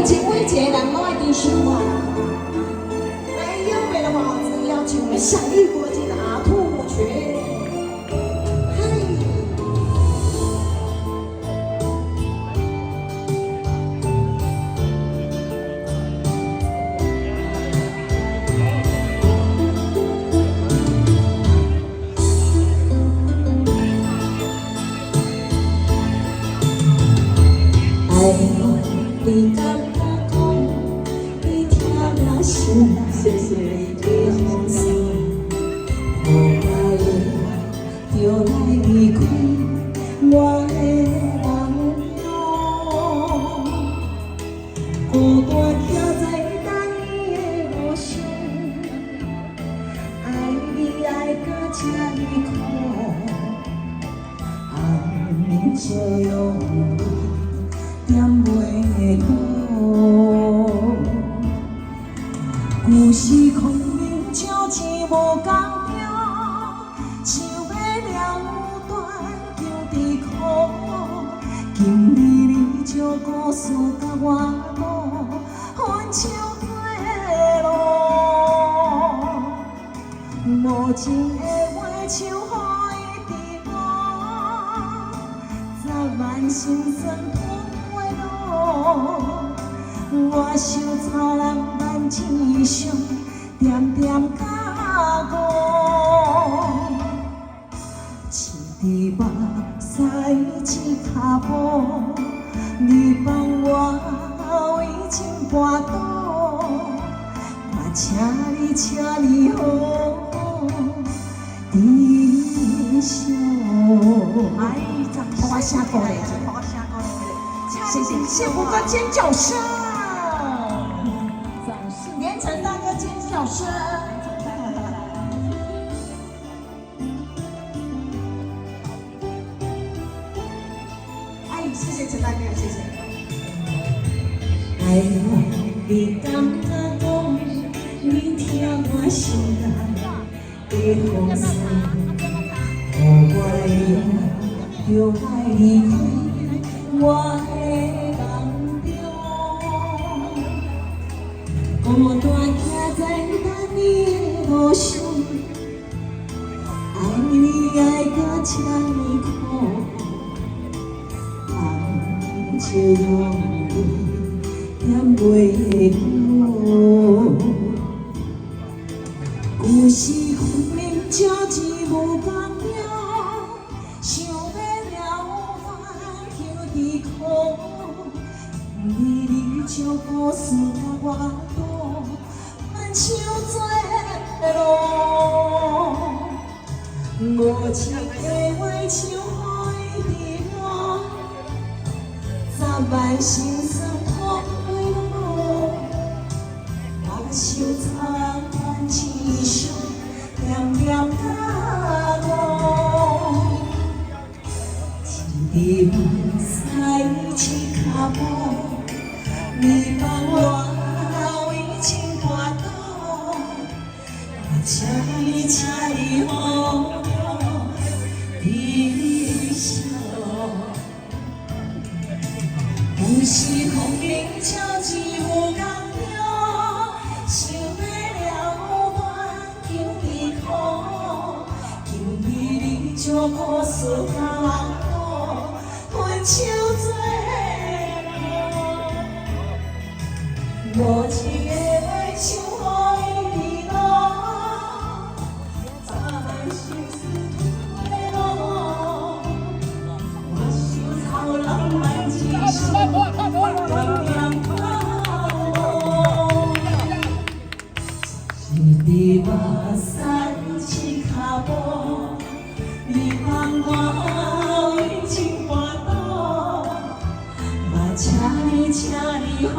情每一个人拢爱珍惜我。哎呦，为了我只要求我享誉国际的阿兔群。 你敢不讲？你听我心碎碎的风声，雨来就来离开我的梦中，孤单徛在等你的路上，爱你爱到这呢苦，爱就用。 点袂到，故事空明照钱无公平，像要了断求伫苦。今日你将故事甲我讲，分手做路，无情的话像雨滴落，十万心酸。 我想草人万千伤，点点加固，一滴目屎一脚步，你帮我为情跋倒，我请你好珍惜。哎，帮我写歌嘞，帮我写歌嘞，谢谢幸福哥尖叫声。 连城大哥尖叫声，哎，谢谢陈大哥，谢谢。哎呀，你敢不讲？你听我心内的风声，雨来就来离开我的梦中。 孤单徛在等你的路上，爱你爱到这呢苦，爱就用泪点袂到。故事分明照钱无公平，想要了断求伫苦，你将故事甲我讲。 像做路，无情的话像雨滴落，十万心酸痛袂落。我想草人万千伤，点点加固，一滴目屎一脚步，你帮我为情跋倒。 请你好珍惜，故事空明照钱无公平，想要了断求伫苦。今日你将故事甲我讲，分手做路，无情的话像。 一滴目屎一脚步，你帮我为情跋倒，我请你好。